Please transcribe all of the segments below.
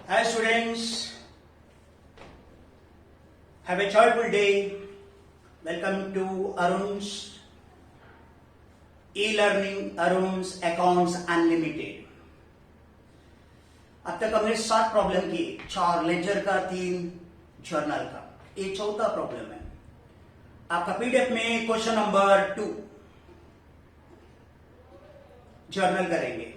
Hi students, have a joyful day. Welcome to Arun's e-learning, Arun's Accounts Unlimited. अब तक हमने 7 problem की, 4 laser का, 3 जर्नल का, ये चौथा प्रॉब्लम है आपका पीडीएफ में। क्वेश्चन नंबर 2 जर्नल करेंगे।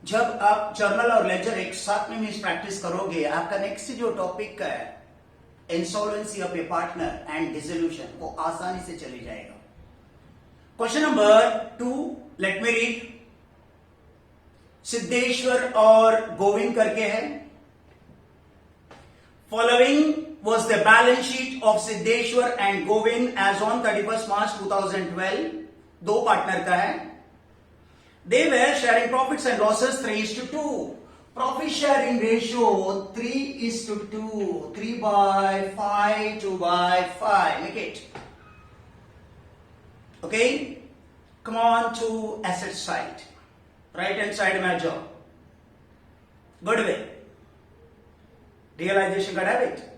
जब आप जर्नल और लेजर एक साथ में प्रैक्टिस करोगे, आपका नेक्स्ट जो टॉपिक का है insolvency of a partner and dissolution, वो आसानी से चले जाएगा। Question number 2, let me read. Siddheshwar और गोविंद करके है। Following was the balance sheet of Siddheshwar and Govind as on 31 March 2012। दो पार्टनर का है। They were sharing profits and losses 3:2. Profit sharing ratio 3:2. 3/5, 2/5. Make it. Okay? Come on to asset side. Right hand side में जाओ। Goodwill. Realization का debit.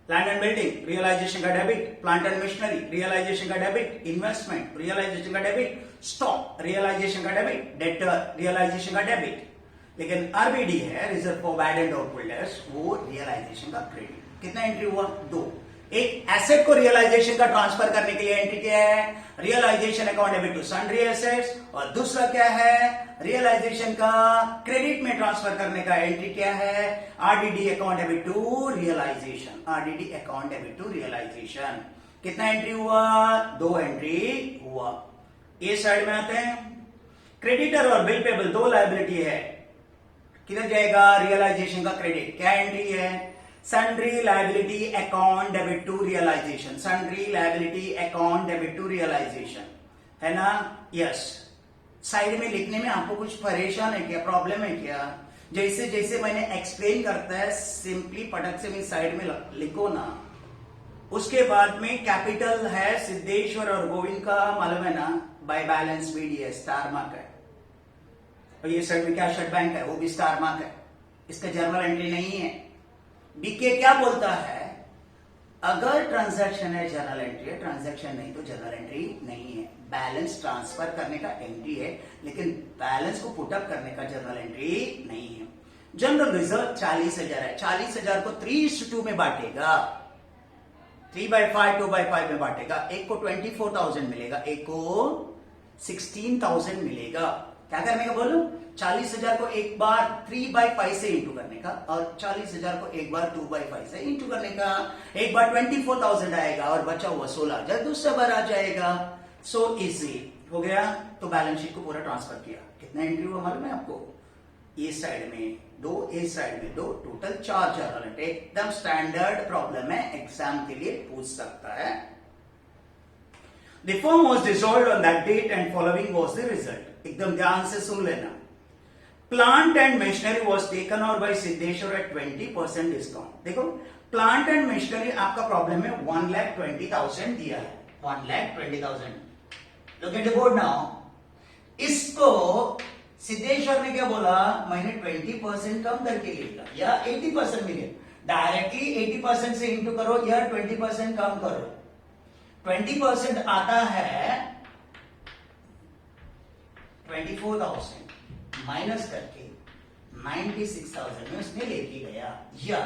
Land and building, realization का debit. Plant and machinery, realization का debit. Investment, realization का debit. Stock, realization का debit. Debtor, realization का debit. लेकिन RBD है, reserve for bad and doubtful debts, वो रियलाइजेशन का क्रेडिट। कितना एंट्री हुआ? 2। एक एसेट को रियलाइजेशन का ट्रांसफर करने के लिए एंट्री क्या है? Realisation account debit to sundry assets. और दूसरा क्या है? रियलाइजेशन का क्रेडिट में ट्रांसफर करने का एंट्री क्या है? RDD account debit to realisation. RDD account debit to realisation. कितना एंट्री हुआ? 2 एंट्री हुआ। ये साइड में आते हैं। क्रेडिटर और बिल पेबल दो लायबिलिटी है। किधर जाएगा? रियलाइजेशन का क्रेडिट। क्या एंट्री है? Sundry liability account debit to realisation. Sundry liability account debit to realisation है ना? यस। साइड में लिखने में आपको कुछ परेशान है क्या? प्रॉब्लम है क्या? जैसे जैसे मैंने एक्सप्लेन करता है, सिंपली पटक से मैं साइड में लिखो ना। उसके बाद में कैपिटल है सिद्धेश्वर और गोविंद का, मालूम है ना, by balance BDS star mark है। और ये साइड में क्या? शट बैंक है, वो भी स्टार मार्क है। इसका जर्नल एंट्री नहीं है। बीके क्या बोलता है? अगर ट्रांजैक्शन है जर्नल एंट्री है, ट्रांजैक्शन नहीं तो जर्नल एंट्री नहीं है। बैलेंस ट्रांसफर करने का एंट्री है, लेकिन बैलेंस को पुटअप करने का जर्नल एंट्री नहीं है। जनरल रिजर्व 40,000 है। 40,000 को 3:2 में बांटेगा। 3/5, 2/5 में बांटेगा। एक को 24,000 मिलेगा, एक को 16,000 मिलेगा। क्या करने का बोलो? 40,000 को एक बार 3/5 से इंटू करने का, और 40,000 को एक बार 2/5 से इंटू करने का। एक बार 24,000 आएगा और बचा हुआ 16,000 दूसरा बार आ जाएगा। सो इजी हो गया। तो बैलेंस शीट को पूरा ट्रांसफर किया। कितना एंट्री हुआ मालूम है आपको? ए साइड में 2, ए साइड में 2, टोटल 4 जर्नल एंट्री। एकदम स्टैंडर्ड प्रॉब्लम है, एग्जाम के लिए पूछ सकता है। The firm was dissolved on that date and following was the result. एकदम ध्यान से सुन लेना। Plant and machinery was taken over by Siddheshwar at 20% discount. देखो, प्लांट एंड मशीनरी आपका प्रॉब्लम में 1,20,000 दिया है। 1,20,000। Look at the board now. इसको सिद्धेश्वर ने क्या बोला? मैंने 20% कम करके लिया या 80% मिले। डायरेक्टली 80% से इंटू करो या 20% कम करो। 20% आता है 24,000 माइनस करके 96,000 में उसने लेके गया। या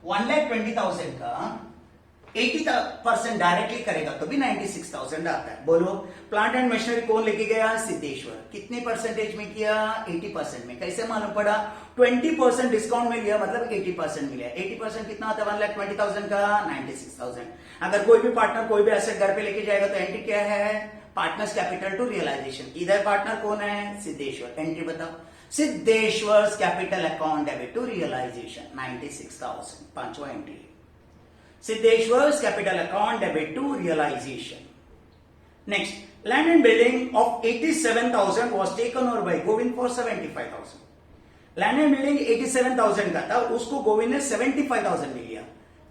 1,20,000 का 80% डायरेक्टली करेगा तो भी 96,000 आता है। बोलो, प्लांट एंड मशीनरी कौन लेके गया? सिद्धेश्वर। कितने परसेंटेज में किया? 80% में। कैसे मालूम पड़ा? 20% डिस्काउंट में लिया, मतलब 80% मिला। 80% कितना आता है? 1,20,000 का 96,000। अगर कोई भी पार्टनर कोई भी एसेट घर पे लेके जाएगा तो एंट्री क्या है? Partners capital to realization. इधर पार्टनर कौन है? सिद्धेश्वर। एंट्री बताओ। Siddheshwar capital account debit to realisation 96,000। 5वां entry. Siddheshwar capital account debit to realization. Next, land and building of 87,000 was taken over by Govind for 75,000। Land and building 87,000 का था, उसको गोविंद ने 75,000 में लिया।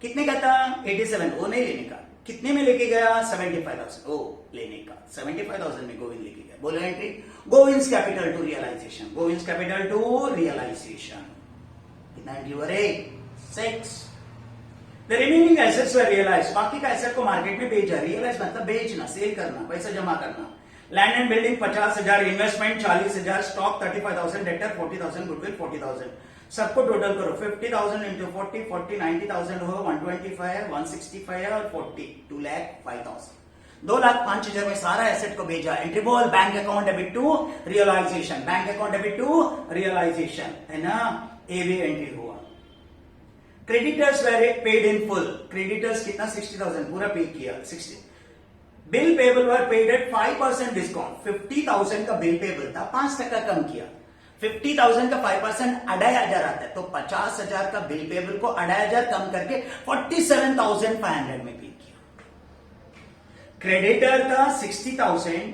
कितने का था? 87। वो नहीं लेने का। कितने में लेके गया? 75,000। ओ लेने का। 75,000 में गोविंद लेके गया। बोलो entry Govind's capital to realization, Govind's capital to realisation. कितना एंट्री हुआ रे? 6। The remaining assets were realise, बाकी का एसेट को मार्केट में बेचा, रियलाइज मतलब बेचना, सेल करना, पैसा जमा करना। Land and building 50,000, investment 40,000, stock 35,000, debtor 40,000, goodwill 40,000। सबको टोटल करो 50,000 इंटू 40, 40 90,000 हो, 125 165 और 40 2,05,000। 2,05,000 में सारा एसेट को भेजा। एंट्री बोल bank account debit to realisation, bank account debit to realisation, है ना? ए भी एंट्री हुआ। Creditors were paid in full, creditors कितना 60,000 पूरा पे किया। 60 bill payable were paid at 5% discount, 50,000 का बिल पेबल था, 5% कम किया। 50,000 का 5% 2,500 आता है, तो 50,000 का बिल पेबल को 2,500 कम करके 47,500 में पे किया। क्रेडिटर था 60,000,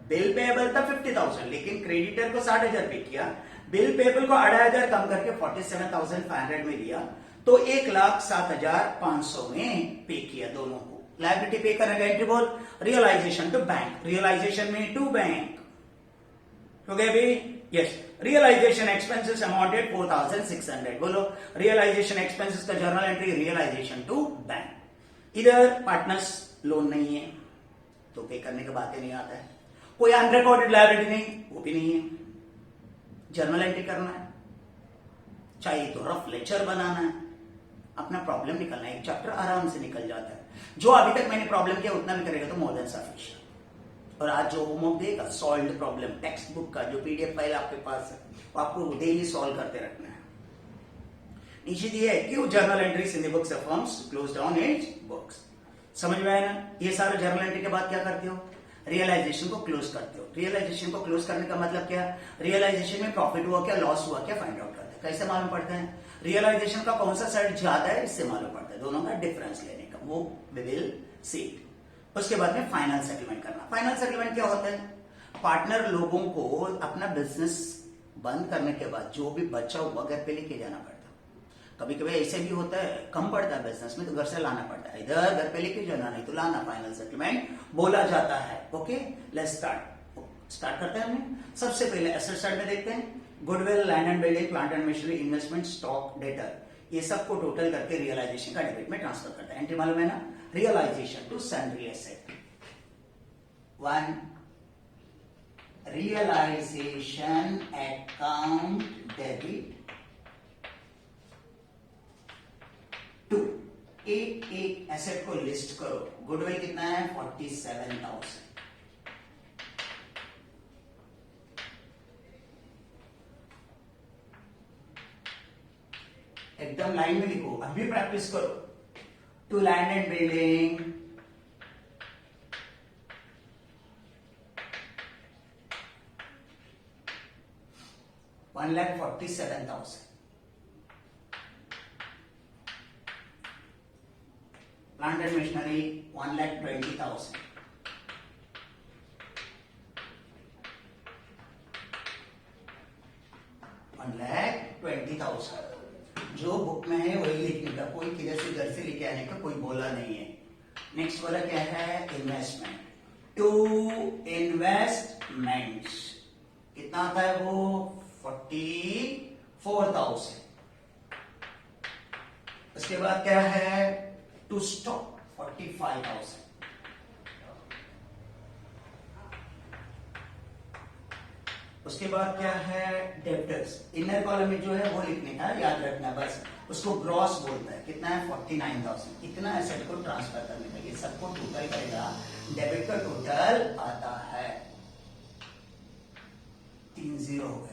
बिल पेबल था 50,000, लेकिन क्रेडिटर को 60,000 पे किया, बिल पेबल को 2,500 कम करके 47,500 में दिया, तो 1,07,500 में पे किया दोनों को। लायबिलिटी पे करेगा। एंट्री बोल रियलाइजेशन टू बैंक, रियलाइजेशन में टू बैंक हो गया भाई। यस, रियलाइजेशन एक्सपेंसेस अमाउंटेड 4,600, बोलो रियलाइजेशन एक्सपेंसेस का journal entry realisation to bank. इधर पार्टनर्स लोन नहीं है तो पे करने की बातें नहीं आता है, कोई अनरिकॉर्डेड लायबिलिटी नहीं, वो भी नहीं है, जर्नल एंट्री करना है, चाहिए तो रफ लेक्चर बनाना है, अपना प्रॉब्लम निकलना है, एक चैप्टर आराम से निकल जाता है। जो अभी तक मैंने प्रॉब्लम किया उतना भी करेगा तो मोर देन सफिशिएंट। और आज जो होमवर्क देगा सॉल्व्ड प्रॉब्लम, टेक्स्ट बुक का जो पीडीएफ फाइल आपके पास है वो आपको डेली सॉल्व करते रखना है। नीचे दिया है क्यों journal entries in the books of firms close down it's books. समझ में आया ना? ये सारा जर्नल एंट्री के बाद क्या करते हो? रियलाइजेशन को क्लोज करते हो। रियलाइजेशन को क्लोज करने का मतलब क्या? रियलाइजेशन में प्रॉफिट हुआ क्या, लॉस हुआ क्या, फाइंड आउट करते हैं। कैसे मालूम पड़ता है? रियलाइजेशन का कौन सा साइड ज्यादा है इससे मालूम पड़ता है, दोनों का डिफरेंस लेने का, वो वी विल सी। उसके बाद में फाइनल सेटलमेंट करना। फाइनल सेटलमेंट क्या होता है? पार्टनर लोगों को अपना बिजनेस बंद करने के बाद जो भी बचा हुआ घर पे लेके जाना पड़ता है। कभी कभी ऐसे भी होता है कम पड़ता है बिजनेस में तो घर से लाना पड़ता है, इधर घर पे लेके जाना नहीं तो लाना, फाइनल सेटलमेंट बोला जाता है। ओके, लेट्स स्टार्ट करते हैं। हमने सबसे पहले एसेट साइड में देखते हैं, goodwill, land and building, plant and machinery, investment, stock, debtor, ये सबको टोटल करके रियलाइजेशन का डेबिट में ट्रांसफर करता है। एंट्री मालूम है ना? Realisation to sundry asset. 1 realisation account debit. 2 एक एक एसेट को लिस्ट करो। गुडविल कितना है? 47,000। एकदम लाइन में लिखो, अभी प्रैक्टिस करो। To land and building 1,47,000। Plant and machinery 1,20,000। $1,20,000 जो बुक में है वही लिखने का, कोई किधर से घर से लेके आने का कोई बोला नहीं है। नेक्स्ट वाला क्या है? इन्वेस्टमेंट। टू इन्वेस्टमेंट्स कितना आता है वो? 44,000। उसके बाद क्या है? To stock 45,000। उसके बाद क्या है? डेब्टर्स। इनर कॉलम में जो है वो लिखने का, याद रखना बस, उसको ग्रॉस बोलता है। कितना है? 49,000। इतना एसेट को ट्रांसफर करने का, ये सबको टोटल करेगा, डेबिट का टोटल आता है 30 हो गया।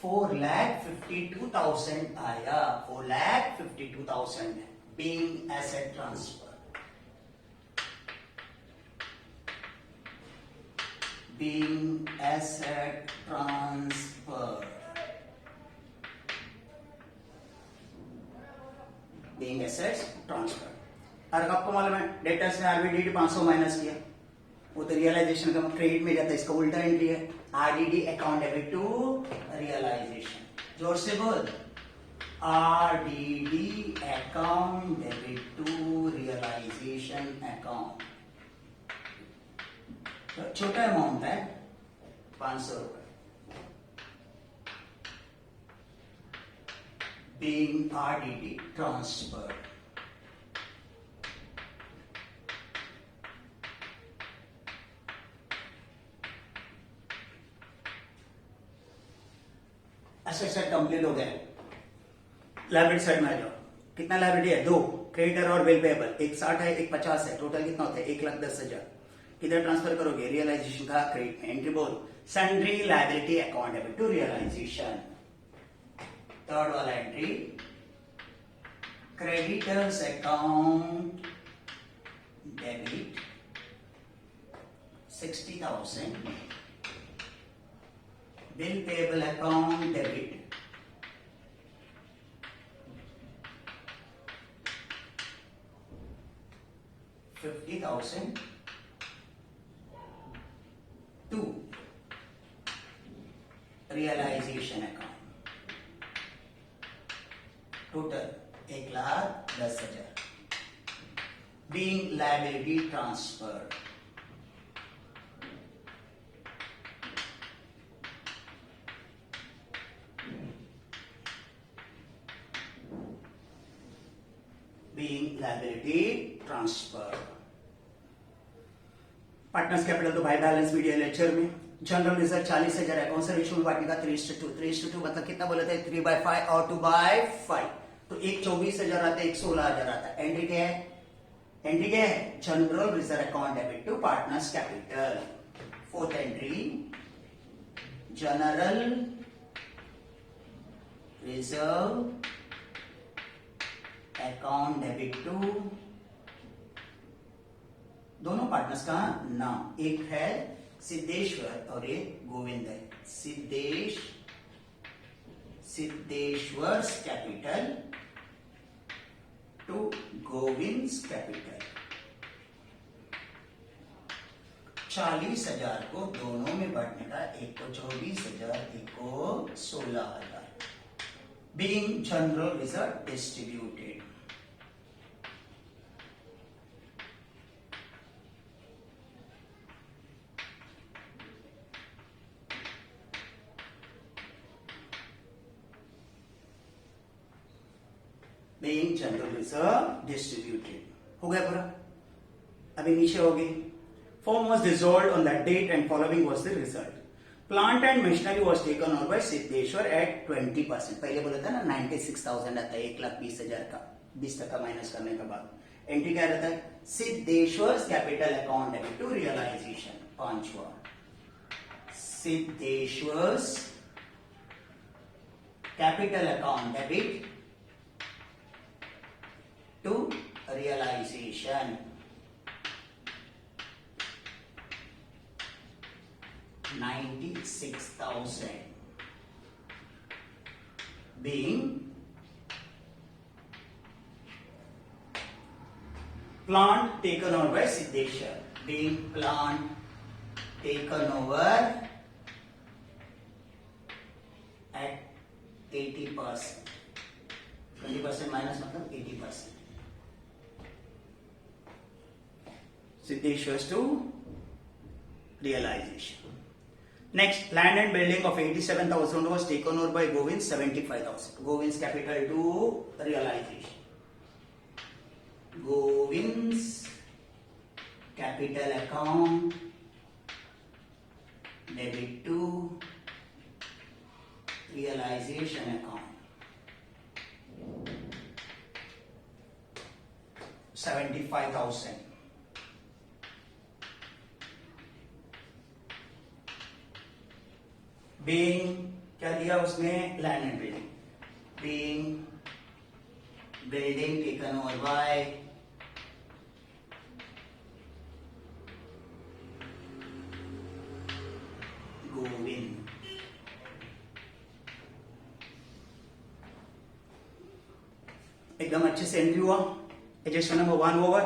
$4,52,000 आया। 4,52,000 being asset transfer, being asset transfer, being assets transfer। और आपको मालूम है डेटर्स ने आरबीडीटी 500 माइनस किया, वो तो रियलाइजेशन का क्रेडिट में जाता है, इसका उल्टा एंट्री है। RDD account debit to realisation, जोर से बोल, RDD account debit to realisation account. तो छोटा अमाउंट है 500 रुपए। being RDD transferred. Asset side complete हो गया। लायबिलिटी साइड में आ जाओ। कितना लायबिलिटी है? 2, क्रेडिटर और बिल पेएबल। एक 60 है, एक 50 है, टोटल कितना होता है? 1,10,000। किधर ट्रांसफर करोगे? रियलाइजेशन का क्रेडिट में। एंट्री बोल, sundry liability account debit to realization. Third वाला entry, creditors account debit 60,000, bill payable account debit 50,000 to realization account. Total 1,10,000 being liability transferred. Being liability transferred. Partners capital to by balance media lecture में। General reserve 40,000 है, कौन सा ratio में बांटने का? 3:2। 3:2 मतलब कितना बोले थे? 3/5 और 2/5। तो एक 24,000 आता है, एक 16,000 आता है। एंट्री क्या है? एंट्री क्या है? General reserve account debit to partners capital. Fourth entry, general reserve account debit to, दोनों पार्टनर्स का नाम, एक है सिद्धेश्वर और एक गोविंद है। Siddheshwar capital to Govind's capital. 40,000 को दोनों में बांटने का, एक को 24,000, एक को 16,000। Being general reserve distributed. being general reserve distributed। हो गया पूरा। अभी नीचे होगी, form was dissolved on that date and following was the result। Plant and machinery was taken over by Siddheshwar at 20%। पहले बोला था ना 96,000 आता है 1,20,000 का, 20% माइनस करने के बाद। एंट्री क्या रहता है? Siddheshwar capital account debit to realization. 5वां, Siddheshwar capital account debit to realization। 96,000 being plant taken over by Siddheshwar, being plant taken over at 80%। 20% minus मतलब 80%। Siddheshwar to realization। Next, land and building of 87,000 was taken over by Govind 75,000। Govind's capital to realization। Govind's capital account debit to realization account। 75,000। Being क्या दिया उसमें? Land and building. Being building taken over by Govind. एकदम अच्छे से entry हुआ। Adjustment number 1 over.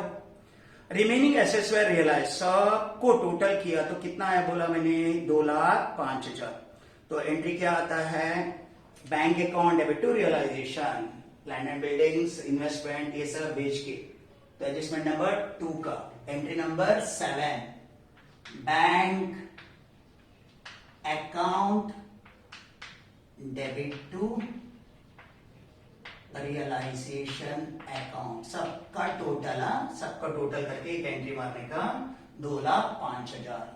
Remaining assets were realise, सबको total किया तो कितना है बोला मैंने, 2,05,000। तो एंट्री क्या आता है, bank account debit to realisation, land and buildings, investment, ये सब बेच के। तो एडजस्टमेंट नंबर 2 का entry number 7, bank account debit to realisation account, सबका टोटल, सबका टोटल करके एक एंट्री मारने का, 2,05,000।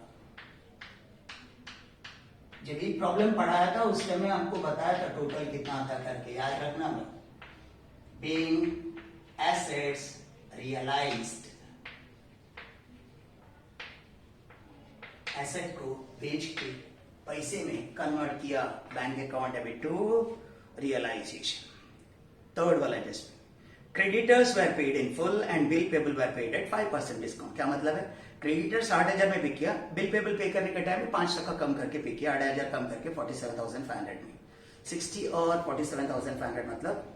जब भी प्रॉब्लम पढ़ाया था उस टाइम में आपको बताया था टोटल कितना था करके, याद रखना। बीइंग एसेट्स रियलाइज्ड, एसेट को बेच के पैसे में कन्वर्ट किया, bank account debit to realization. Third वाला adjustment, creditors were paid in full and bill payable were paid at 5% discount. क्या मतलब है, क्रेडिटर 60,000 में पे किया, बिल पेबल पे करने के टाइम में 5% कम करके पे किया, 8,000 कम करके 47,500 में। 60 और 47,500 मतलब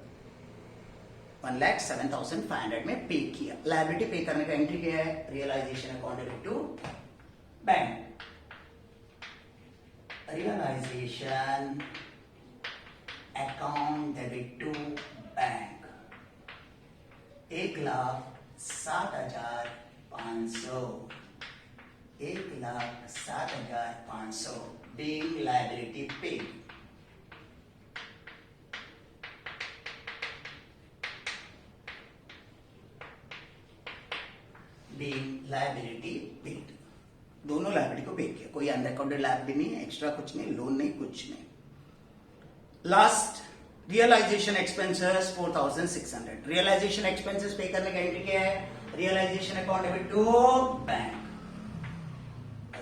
1,07,500 में पे किया। लायबिलिटी पे करने का एंट्री क्या है, realisation account debit to bank, realisation account debit to bank, 1,07,500, 1,07,500 being liability paid. Being liability paid, दोनों लायबिलिटी को पे किया, कोई अनअकाउंटेड लायबिलिटी नहीं, एक्स्ट्रा कुछ नहीं, लोन नहीं, कुछ नहीं। Last realisation expenses 4,600, realisation expenses pay करने का एंट्री क्या है, realisation account debit to bank,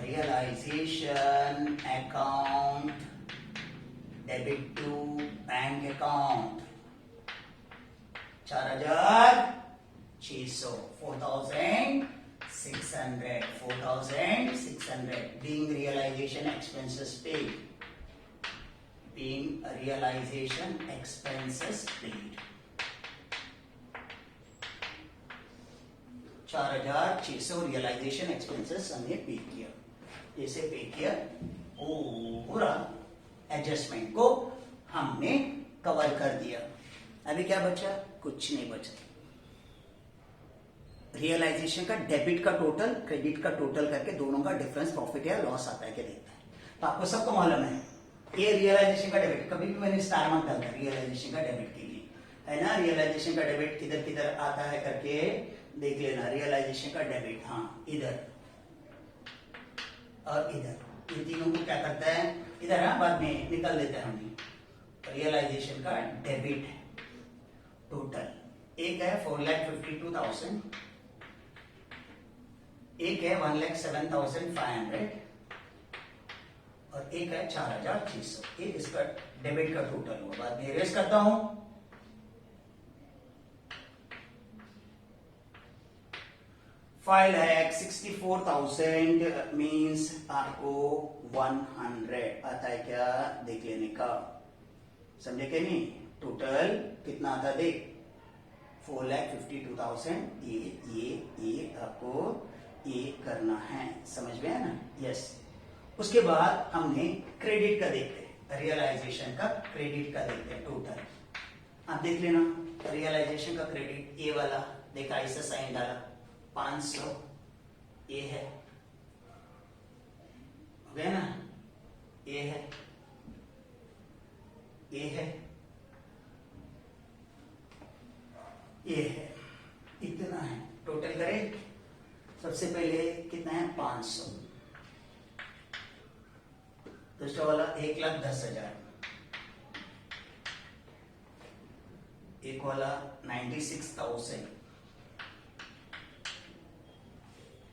realisation account debit to bank account, 4,600, 4,600, 4,600 being realization expenses paid, being realization expenses paid, 4,600 realisation expenses हमने पे किया। जैसे पे किया पूरा एडजस्टमेंट को हमने कवर कर दिया। अभी क्या बचा, कुछ नहीं बचा। रियलाइजेशन का डेबिट का टोटल, क्रेडिट का टोटल करके दोनों का डिफरेंस प्रॉफिट या लॉस आता है क्या देखता है। तो आपको सबको मालूम है ये रियलाइजेशन का डेबिट, कभी भी मैंने स्टार मार्क डालता रियलाइजेशन का डेबिट के लिए, है ना। रियलाइजेशन का डेबिट किधर किधर आता है करके देख लेना। रियलाइजेशन का डेबिट, हाँ इधर और इधर, इन तीनों को क्या करता है, इधर हाँ बाद में निकल देते हैं हमने। रियलाइजेशन का डेबिट टोटल, एक है 4,52,000, एक है 1,07,500 और एक है 4,600। ये इसका डेबिट का टोटल हुआ। बाद में इरेज करता हूं। फाइल है 64,000 मीन्स आपको 100 आता है क्या देख लेने का, समझे क्या नहीं। टोटल कितना आता देख, 4,52,000। ये आपको ये करना है, समझ में है ना, यस। उसके बाद हमने क्रेडिट का देखते हैं, रियलाइजेशन का क्रेडिट का देखते हैं टोटल। आप देख लेना रियलाइजेशन का क्रेडिट, ये वाला देखा, इससे साइन डाला 500, ये है, हो गया ना, ये है, ये है, ये है, इतना है। टोटल करें, सबसे पहले कितना है 500, दूसरा वाला 1,10,000, एक वाला 96,000,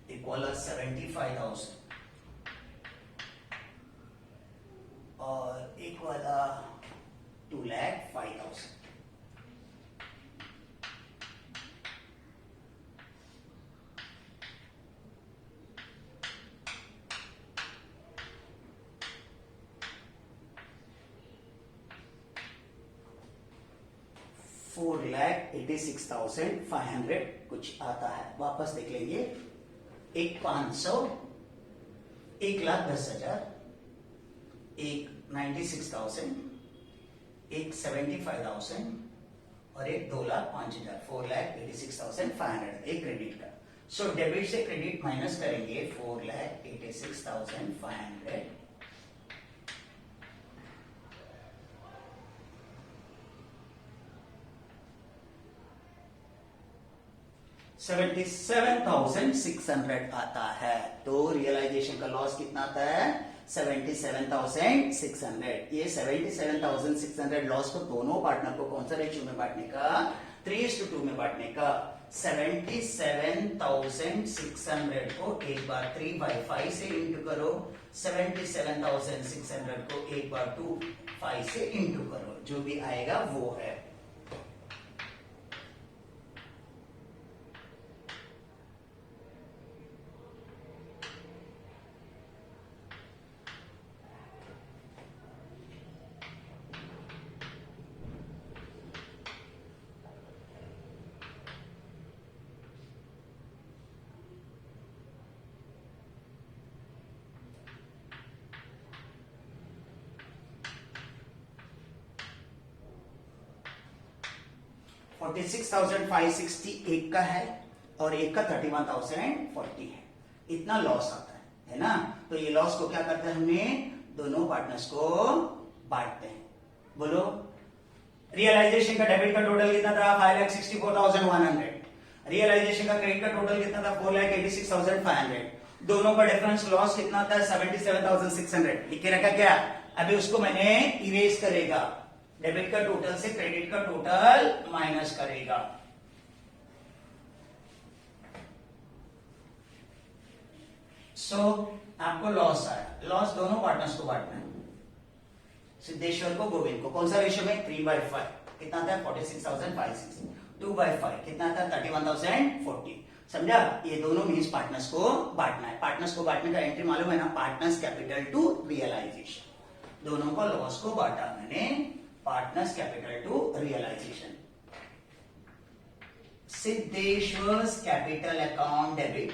एक वाला 75,000 और एक वाला 2,05,000। 4,86,500 कुछ आता है, वापस देख लेंगे। एक 500, 1,10,000, एक 96,000, एक 75,000 और एक 2,05,000, 4,86,500 एक क्रेडिट का। सो डेबिट से क्रेडिट माइनस करेंगे 4,86,500 77,600 आता है। तो रियलाइजेशन का लॉस कितना आता है? 77,600। ये 77,600 लॉस को दोनों पार्टनर को कौन सा रेशियो में बांटने का? 3:2 में बांटने का। 77,600 को एक बार 3/5 से इंटू करो, 77,600 को एक बार 2/5 से इंटू करो, जो भी आएगा वो है। $46,560 एक का है और एक का 31,040 है। इतना लॉस आता है ना? तो ये लॉस को क्या करते हैं हमने? दोनों पार्टनर्स को बांटते हैं। बोलो, रियलाइजेशन का डेबिट का टोटल कितना था? 5,64,100। रियलाइजेशन का क्रेडिट का टोटल कितना था? 4,86,500। दोनों का डिफरेंस लॉस कितना था? 77,600। लिख के रखा क्या? अभी उसको मैंने इरेज करेगा, डेबिट का टोटल से क्रेडिट का टोटल माइनस करेगा। सो आपको लॉस आया। लॉस दोनों पार्टनर्स को बांटना है, सिद्धेश्वर को, गोविंद को। कौन सा रेशियो में? 3/5। कितना था? 46,560। 2/5 कितना था? 31,040। समझा? ये दोनों मीन्स पार्टनर्स को बांटना है। पार्टनर्स को बांटने का एंट्री मालूम है ना? Partners capital to realization. दोनों का लॉस को बांटा मैंने, partners capital to realization. Siddheshwar's capital account debit,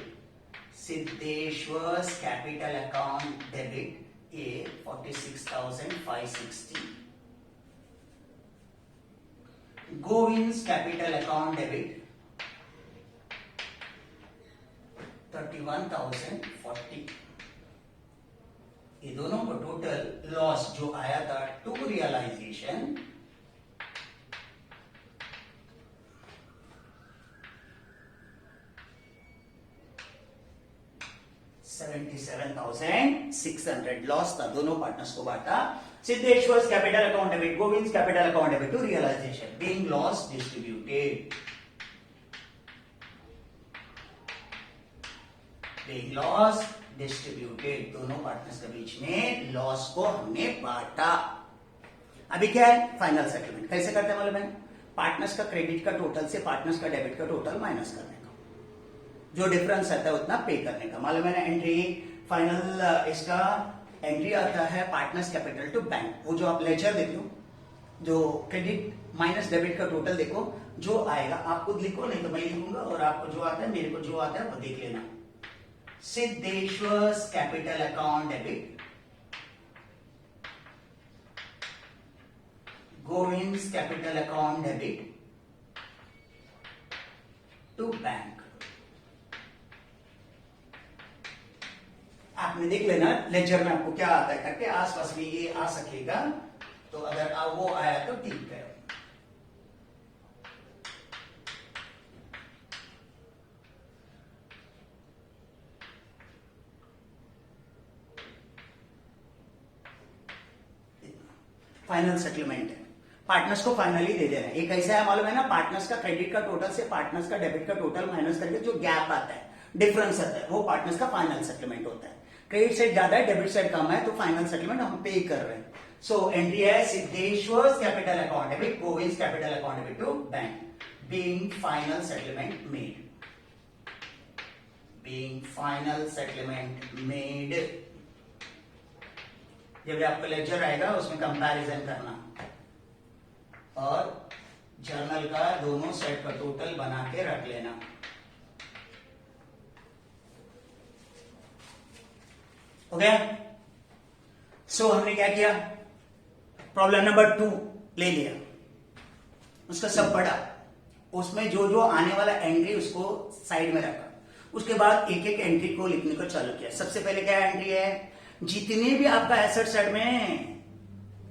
Siddheshwar's capital account debit a 46,560। Govind's capital account debit 31,040। ये दोनों को टोटल लॉस जो आया था टू रियलाइजेशन 77,600 लॉस था। दोनों पार्टनर्स को बांटा। Siddheshwar's capital account debit, Govind's capital account debit to realization, being loss distributed. Being loss distributed, दोनों पार्टनर्स के बीच में लॉस को हमने बांटा। अभी क्या है? Final settlement. कैसे करते हैं मालूम है? पार्टनर्स का क्रेडिट का टोटल से पार्टनर्स का डेबिट का टोटल माइनस करने का, जो डिफरेंस आता है उतना पे करने का। मालूम है ना? एंट्री फाइनल इसका एंट्री आता है पार्टनर्स कैपिटल टू बैंक। वो जो आप लेजर देखो, जो क्रेडिट माइनस डेबिट का टोटल देखो, जो आएगा आप खुद लिखो, नहीं तो मैं लिखूंगा, और आपको जो आता है, मेरे को जो आता है वो देख लेना। Siddheshwar's capital account debit, Govind's capital account debit to bank. आपने देख लेना लेक्चर में आपको क्या आता है करके, आसपास में ये आ सकेगा तो अगर वो आया तो ठीक है। फाइनल सेटलमेंट है, पार्टनर्स को फाइनली दे देना। एक ऐसा है मालूम है ना? पार्टनर्स का क्रेडिट का टोटल से पार्टनर्स का डेबिट का टोटल माइनस करके जो गैप आता है, डिफरेंस आता है, वो पार्टनर्स का फाइनल सेटलमेंट होता है। क्रेडिट साइड ज्यादा है, डेबिट साइड कम है, तो फाइनल सेटलमेंट हम पे कर रहे हैं। सो एंट्री है Siddheshwar's capital account debit, Govind's capital account debit to bank, being final settlement made, being final settlement made. जब आपका लेक्चर आएगा उसमें कंपैरिजन करना और जर्नल का दोनों सेट का टोटल बना के रख लेना। हो गया? सो हमने क्या किया, प्रॉब्लम नंबर 2 ले लिया, उसका सब पढ़ा, उसमें जो जो आने वाला एंट्री उसको साइड में रखा, उसके बाद एक एक एंट्री को लिखने को चालू किया। सबसे पहले क्या एंट्री है, जितने भी आपका एसेट साइड में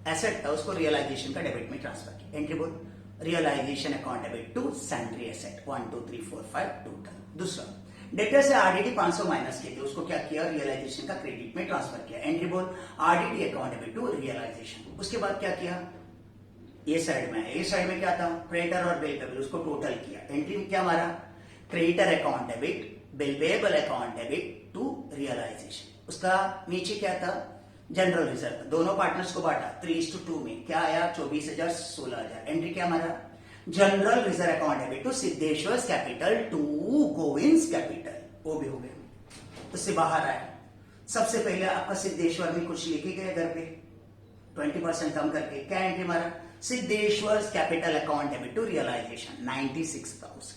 एसेट था उसको रियलाइजेशन का डेबिट में ट्रांसफर किया। एंट्री बोल, realization account debit to sundry asset 1 2 3 4 5 total. दूसरा, डेटर से आरडीडी 500 माइनस किए थे, उसको क्या किया, रियलाइजेशन का क्रेडिट में ट्रांसफर किया। एंट्री बोल, RDD account debit to realisation. उसके बाद क्या किया, ये साइड में है, ये साइड में क्या था, क्रेडिटर और बिल पेबल, उसको टोटल किया। एंट्री में क्या मारा, creditor account debit, bill payable account debit to realisation. उसका नीचे क्या था, जनरल रिजर्व, दोनों पार्टनर्स को बांटा 3:2 में, क्या आया 24,000 16,000। एंट्री क्या मारा, general reserve account debit to Siddheshwar capital to Govind's capital, वो भी हो गया। उससे बाहर आया, सबसे पहले आपका सिद्धेश्वर में कुछ लेके गए घर पे 20% कम करके, क्या एंट्री मारा, Siddheshwar capital account debit to realisation 96,000।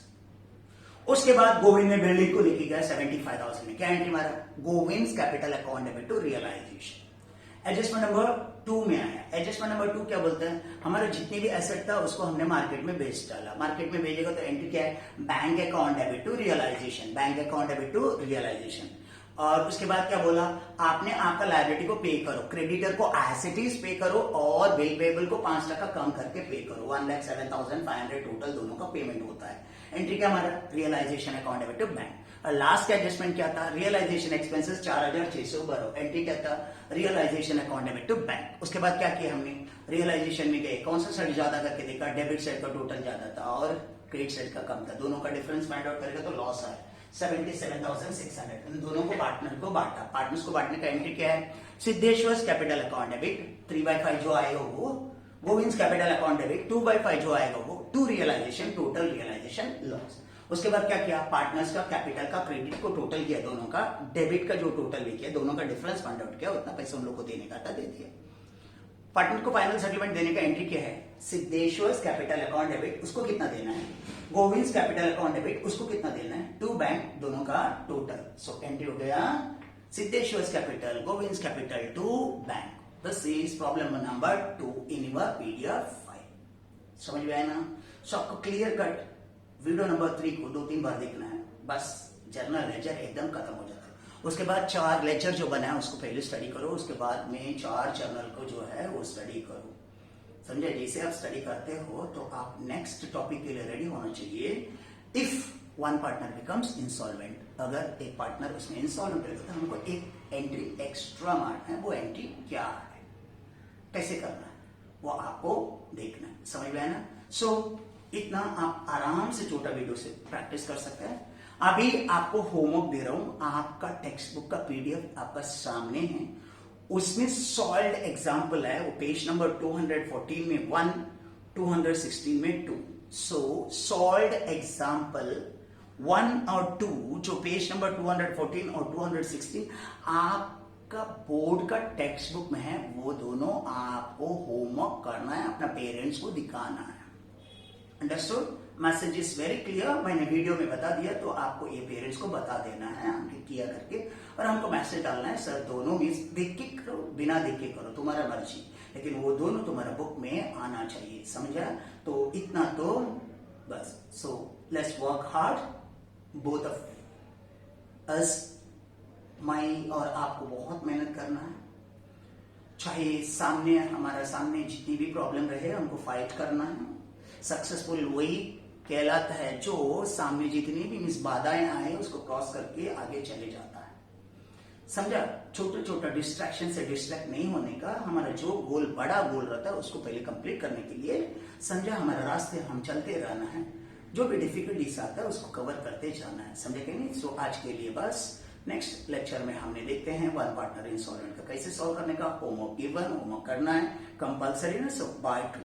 उसके बाद गोविंद ने बिल्डिंग को लेके गया 75,000 में, क्या एंट्री मारा, Govind capital account debit to realisation. Adjustment number 2 में आया, एडजस्टमेंट नंबर 2 क्या बोलते हैं, हमारा जितने भी एसेट था उसको हमने मार्केट में बेच डाला। मार्केट में बेचेगा तो एंट्री क्या है, bank account debit to realisation, bank account debit to realisation. और उसके बाद क्या बोला, आपने आपका लायबिलिटी को पे करो, क्रेडिटर को एसेटीज पे करो और बिल पेबल को 5% कम करके पे करो। 1,07,500 टोटल दोनों का पेमेंट होता है। एंट्री क्या हमारा, realisation account debit to bank. और लास्ट का एडजस्टमेंट क्या था, रियलाइजेशन एक्सपेंसेस 4,600 भरो। एंट्री क्या था, realisation account debit to bank. उसके बाद क्या किया हमने, रियलाइजेशन में गए, कौन सा साइड ज्यादा करके देखा, डेबिट साइड का टोटल ज्यादा था और क्रेडिट साइड का कम था, दोनों का डिफरेंस फाइंड आउट करेगा तो लॉस आया 77,600। इन दोनों को पार्टनर को बांटा, पार्टनर्स को बांटने का एंट्री क्या है, सिद्धेश्वर कैपिटल अकाउंट डेबिट 3/5 जो आएगा वो, गोविंद कैपिटल अकाउंट डेबिट 2/5 जो आएगा वो, to realisation, total realisation loss. उसके बाद क्या किया, पार्टनर्स का कैपिटल का क्रेडिट को टोटल किया, दोनों का डेबिट का जो टोटल भी किया, दोनों का डिफरेंस फाइंड आउट किया, उतना पैसा उन लोग को देने का था, दे दिया। पार्टनर को फाइनल सेटलमेंट देने का एंट्री क्या है, सिद्धेश्वर कैपिटल अकाउंट डेबिट, उसको कितना देना है, गोविंद कैपिटल अकाउंट डेबिट, उसको कितना देना है, टू बैंक, दोनों का टोटल। सो एंट्री हो गया Siddheshwar capital, Govind capital to bank. This is problem number 2 in your PDF file. समझ में आया ना? सो आपको क्लियर कट वीडियो नंबर 3 को 2-3 बार देखना है, बस जर्नल लेजर एकदम खत्म हो जाता है। उसके बाद 4 लेक्चर जो बना है उसको पहले स्टडी करो, उसके बाद में 4 जर्नल को जो है वो स्टडी करो। समझे? जैसे आप स्टडी करते हो तो आप नेक्स्ट टॉपिक के लिए रेडी होना चाहिए। If one partner becomes insolvent, अगर एक पार्टनर उसमें इंसॉल्वेंट है तो हमको एक एंट्री एक्स्ट्रा मारना है, वो एंट्री क्या है, कैसे करना है, वो आपको देखना है। समझ में आया ना? सो इतना आप आराम से छोटा वीडियो से प्रैक्टिस कर सकते हैं। अभी आपको होमवर्क दे रहा हूं, आपका टेक्स्ट बुक का PDF आपका सामने है, उसमें सॉल्व्ड एग्जाम्पल है, वो पेज नंबर 214 में 1, 216 में 2। सो सॉल्व्ड एग्जाम्पल 1 और 2 जो पेज नंबर 214 और 216 आपका बोर्ड का टेक्स्ट बुक में है, वो दोनों आपको होमवर्क करना है, अपना पेरेंट्स को दिखाना है। Understood? Message is very clear, मैंने वीडियो में बता दिया तो आपको ये पेरेंट्स को बता देना है हमने किया करके, और हमको मैसेज डालना है, सर दोनों मीन्स देख के करो, बिना देख के करो, तुम्हारा मर्जी, लेकिन वो दोनों तुम्हारा बुक में आना चाहिए। समझा? तो इतना तो बस। So let's work hard, both of us, मैं और आपको बहुत मेहनत करना है, चाहे सामने हमारा सामने जितनी भी प्रॉब्लम रहे हमको फाइट करना है। सक्सेसफुल वही कहलाता है जो सामने जितनी भी मिस बाधाएं आए उसको क्रॉस करके आगे चले जाता है। समझा? छोटा छोटा डिस्ट्रैक्शन से डिस्ट्रैक्ट नहीं होने का, हमारा जो गोल बड़ा गोल रहता है उसको पहले कंप्लीट करने के लिए, समझा, हमारा रास्ते हम चलते रहना है, जो भी डिफिकल्टीज आता है उसको कवर करते जाना है। समझे कि नहीं? सो आज के लिए बस, नेक्स्ट लेक्चर में हमने देखते हैं वन पार्टनर इंसॉल्वेंट का कैसे सॉल्व करने का। होमवर्क गिवन, होमवर्क करना है कंपल्सरी ना, सो बाय टू।